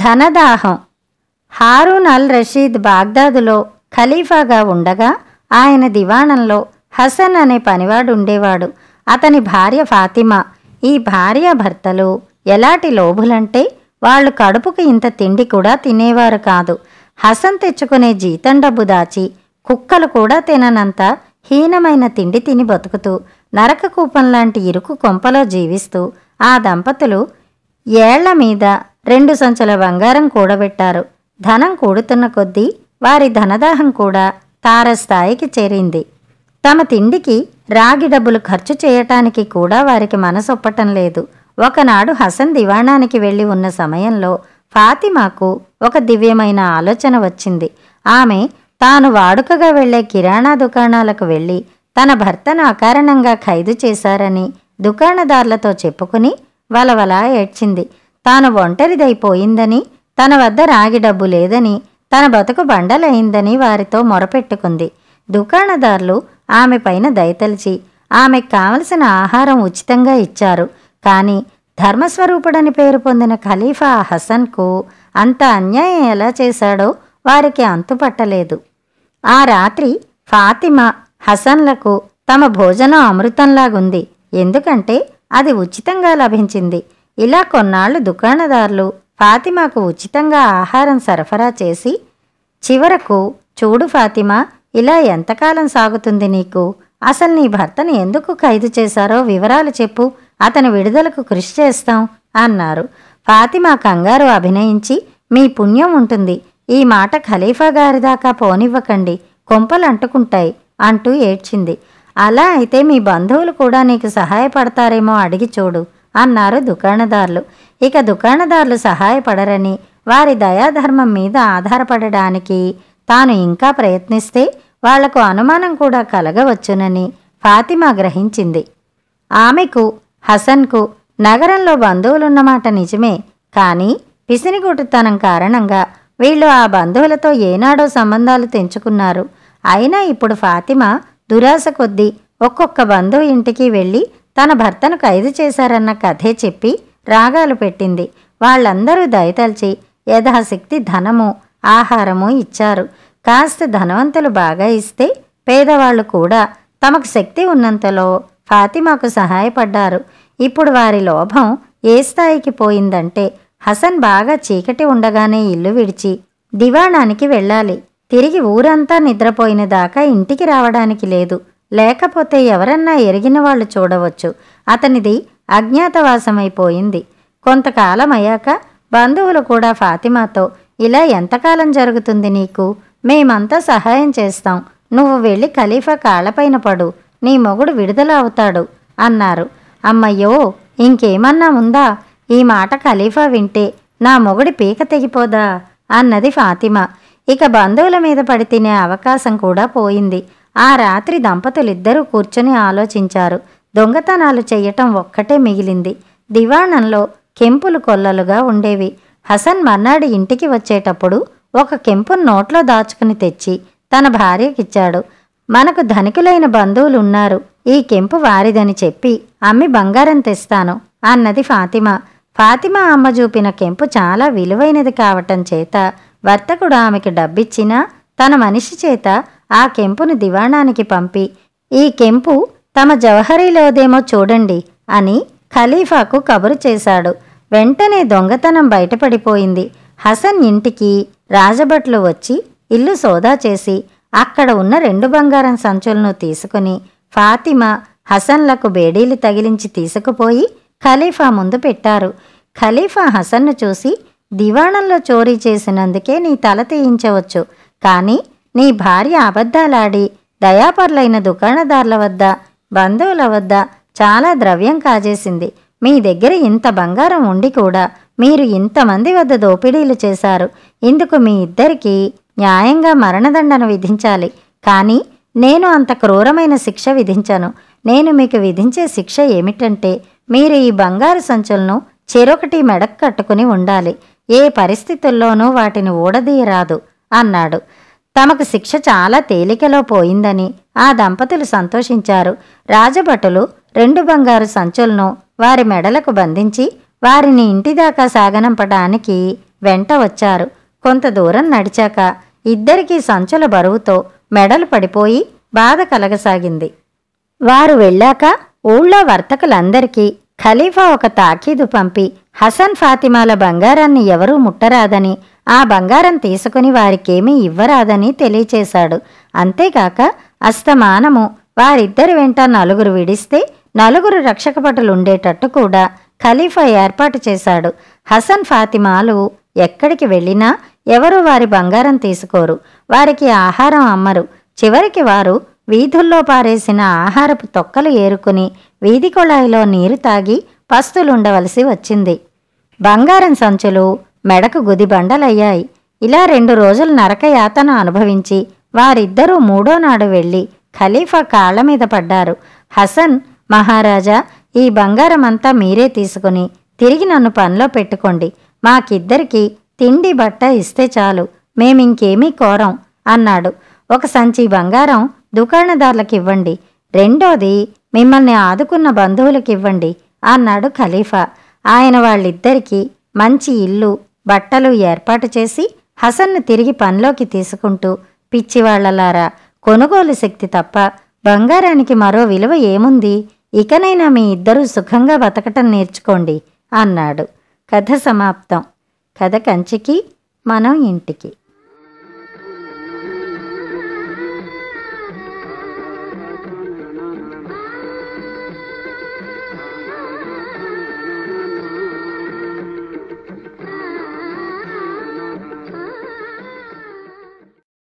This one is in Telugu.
ధనదాహం. హారూన్ అల్ రషీద్ బాగ్దాదులో ఖలీఫాగా ఉండగా ఆయన దివాణంలో హసన్ అనే పనివాడు ఉండేవాడు. అతని భార్య ఫాతిమా. ఈ భార్యాభర్తలు ఎలాంటి లోభులంటే వాళ్ళు కడుపుకు ఇంత తిండి కూడా తినేవారు కాదు. హసన్ తెచ్చుకునే జీతం డబ్బు దాచి కుక్కలు కూడా తిననంత హీనమైన తిండి తిని బతుకుతూ నరకకూపంలాంటి ఇరుకు కొంపలో జీవిస్తూ ఆ దంపతులు ఏళ్ల మీద 2 సంచుల బంగారం కూడబెట్టారు. ధనం కూడుతున్న కొద్దీ వారి ధనదాహం కూడా తారస్థాయికి చేరింది. తమ తిండికి రాగి డబ్బులు ఖర్చు చేయటానికి కూడా వారికి మనసొప్పటం లేదు. ఒకనాడు హసన్ దివాణానికి వెళ్ళి ఉన్న సమయంలో ఫాతిమాకు ఒక దివ్యమైన ఆలోచన వచ్చింది. ఆమె తాను వాడుకగా వెళ్లే కిరాణా దుకాణాలకు వెళ్ళి తన భర్తను అకారణంగా ఖైదు చేశారని దుకాణదార్లతో చెప్పుకుని వలవలా ఏడ్చింది. తాను ఒంటరిదైపోయిందని, తన వద్ద రాగి డబ్బు లేదని, తన బతుకు బండలైందని వారితో మొరపెట్టుకుంది. దుకాణదార్లు ఆమె పైన దయతలిచి ఆమెకు కావలసిన ఆహారం ఉచితంగా ఇచ్చారు. కానీ ధర్మస్వరూపుడని పేరు పొందిన ఖలీఫా హసన్కు అంత అన్యాయం ఎలా చేశాడో వారికి అంతుపట్టలేదు. ఆ రాత్రి ఫాతిమా హసన్లకు తమ భోజనం అమృతంలాగుంది. ఎందుకంటే అది ఉచితంగా లభించింది. ఇలా కొన్నాళ్లు దుకాణదారులు ఫాతిమాకు ఉచితంగా ఆహారం సరఫరా చేసి చివరకు, చూడు ఫాతిమా, ఇలా ఎంతకాలం సాగుతుంది నీకు? అసలు నీ భర్తను ఎందుకు ఖైదు చేశారో వివరాలు చెప్పు, అతని విడుదలకు కృషి చేస్తాం అన్నారు. ఫాతిమా కంగారు అభినయించి, మీ పుణ్యం ఉంటుంది, ఈ మాట ఖలీఫా గారి దాకా పోనివ్వకండి, కొంపలు అంటుకుంటాయి అంటూ ఏడ్చింది. అలా అయితే మీ బంధువులు కూడా నీకు సహాయపడతారేమో అడిగి చూడు అన్నారు దుకాణదారులు. ఇక దుకాణదారులు సహాయపడరని, వారి దయాధర్మం మీద ఆధారపడడానికి తాను ఇంకా ప్రయత్నిస్తే వాళ్లకు అనుమానం కూడా కలగవచ్చునని ఫాతిమా గ్రహించింది. ఆమెకు, హసన్కు నగరంలో బంధువులున్నమాట నిజమే. కానీ పిసినిగొట్టుతనం కారణంగా వీళ్ళు ఆ బంధువులతో ఏనాడో సంబంధాలు తెంచుకున్నారు. అయినా ఇప్పుడు ఫాతిమా దురాశ కొద్దీ ఒక్కొక్క బంధువు ఇంటికి వెళ్ళి తన భర్తను ఖైదు చేశారన్న కథే చెప్పి రాగాలు పెట్టింది. వాళ్ళందరూ దయతల్చి యథాశక్తి ధనము, ఆహారము ఇచ్చారు. కాస్త ధనవంతులు బాగా ఇస్తే పేదవాళ్లు కూడా తమకు శక్తి ఉన్నంతలో ఫాతిమాకు సహాయపడ్డారు. ఇప్పుడు వారి లోభం ఏ స్థాయికి పోయిందంటే హసన్ బాగా చీకటి ఉండగానే ఇల్లు విడిచి దివాణానికి వెళ్ళాలి. తిరిగి ఊరంతా నిద్రపోయిన దాకా ఇంటికి రావడానికి లేదు. లేకపోతే ఎవరన్నా ఎరిగిన వాళ్ళు చూడవచ్చు. అతనిది అజ్ఞాతవాసమైపోయింది. కొంతకాలం అయ్యాక బంధువులు కూడా ఫాతిమాతో, ఇలా ఎంతకాలం జరుగుతుంది నీకు? మేమంతా సహాయం చేస్తాం, నువ్వు వెళ్ళి ఖలీఫా కాళ్లపైన పడు, నీ మొగుడు విడుదల అవుతాడు అన్నారు. అమ్మయ్యో, ఇంకేమన్నా ఉందా? ఈ మాట ఖలీఫా వింటే నా మొగుడి పీక తెగిపోదా అన్నది ఫాతిమా. ఇక బంధువుల మీద పడి తినే అవకాశం కూడా పోయింది. ఆ రాత్రి దంపతులిద్దరూ కూర్చొని ఆలోచించారు. దొంగతనాలు చెయ్యటం ఒక్కటే మిగిలింది. దివాణంలో కెంపులు కొల్లలుగా ఉండేవి. హసన్ మర్నాడు ఇంటికి వచ్చేటప్పుడు ఒక కెంపును నోట్లో దాచుకుని తెచ్చి తన భార్యకిచ్చాడు. మనకు ధనికులైన బంధువులున్నారు, ఈ కెంపు వారిదని చెప్పి అమ్మి బంగారం తెస్తాను అన్నది ఫాతిమా. ఫాతిమా అమ్మ చూపిన కెంపు చాలా విలువైనది కావటం చేత వర్తకుడు ఆమెకు డబ్బిచ్చినా తన మనిషి చేత ఆ కెంపును దివాణానికి పంపి, ఈ కెంపు తమ జవహరీలోదేమో చూడండి అని ఖలీఫాకు కబురు చేశాడు. వెంటనే దొంగతనం బయటపడిపోయింది. హసన్ ఇంటికి రాజభట్లు వచ్చి ఇల్లు సోదా చేసి అక్కడ ఉన్న 2 బంగారం సంచులను తీసుకుని ఫాతిమా, హసన్లకు బేడీలు తగిలించి తీసుకుపోయి ఖలీఫా ముందు పెట్టారు. ఖలీఫా హసన్ను చూసి, దివాణంలో చోరీ చేసినందుకే నీ తల తీయించవచ్చు, కానీ నీ భార్య అబద్ధాలాడి దయాపరులైన దుకాణదారుల వద్ద, బంధువుల వద్ద చాలా ద్రవ్యం కాజేసింది. మీ దగ్గర ఇంత బంగారం ఉండి కూడా మీరు ఇంతమంది వద్ద దోపిడీలు చేశారు. ఇందుకు మీ ఇద్దరికీ న్యాయంగా మరణదండన విధించాలి. కానీ నేను అంత క్రూరమైన శిక్ష విధించను. నేను మీకు విధించే శిక్ష ఏమిటంటే, మీరు ఈ బంగారు సంచులను చెరొకటి మెడకు కట్టుకుని ఉండాలి. ఏ పరిస్థితుల్లోనూ వాటిని ఊడదీయరాదు అన్నాడు. తమకు శిక్ష చాలా తేలికలో పోయిందని ఆ దంపతులు సంతోషించారు. రాజభటులు 2 బంగారు సంచులను వారి మెడలకు బంధించి వారిని ఇంటిదాకా సాగనంపడానికి వెంట వచ్చారు. కొంత దూరం నడిచాక ఇద్దరికీ సంచుల బరువుతో మెడలు పడిపోయి బాధ కలగసాగింది. వారు వెళ్ళాక ఊళ్ళో వర్తకులందరికీ ఖలీఫా ఒక తాకీదు పంపి హసన్ ఫాతిమాల బంగారాన్ని ఎవరూ ముట్టరాదని, ఆ బంగారం తీసుకుని వారికేమీ ఇవ్వరాదని తెలియచేశాడు. అంతేకాక అస్తమానము వారిద్దరి వెంట 4 విడిస్తే 4 రక్షకభటులుండేటట్టు కూడా ఖలీఫా ఏర్పాటు చేశాడు. హసన్ ఫాతిమాలు ఎక్కడికి వెళ్ళినా ఎవరూ వారి బంగారం తీసుకోరు, వారికి ఆహారం అమ్మరు. చివరికి వారు వీధుల్లో పారేసిన ఆహారపు తొక్కలు ఏరుకుని వీధి కొళాయిలో నీరు తాగి పస్తులుండవలసి వచ్చింది. బంగారం సంచులు మెడకు గుదిబండలయ్యాయి. ఇలా 2 రోజులు నరకయాతన అనుభవించి వారిద్దరూ 3వ నాడు వెళ్ళి ఖలీఫా కాళ్ల మీద పడ్డారు. హసన్, మహారాజా, ఈ బంగారమంతా మీరే తీసుకుని తిరిగి నన్ను పనిలో పెట్టుకోండి. మాకిద్దరికీ తిండి బట్ట ఇస్తే చాలు, మేమింకేమీ కోరం అన్నాడు. 1 సంచి బంగారం దుకాణదారులకివ్వండి, 2వది మిమ్మల్ని ఆదుకున్న బంధువులకివ్వండి అన్నాడు ఖలీఫా. ఆయన వాళ్ళిద్దరికీ మంచి ఇల్లు, బట్టలు ఏర్పాటు చేసి హసన్ను తిరిగి పనిలోకి తీసుకుంటూ, పిచ్చివాళ్లలారా, కొనుగోలు శక్తి తప్ప బంగారానికి మరో విలువ ఏముంది? ఇకనైనా మీ ఇద్దరూ సుఖంగా బతకటం నేర్చుకోండి అన్నాడు. కథ సమాప్తం. కథ కంచికి, మనం ఇంటికి.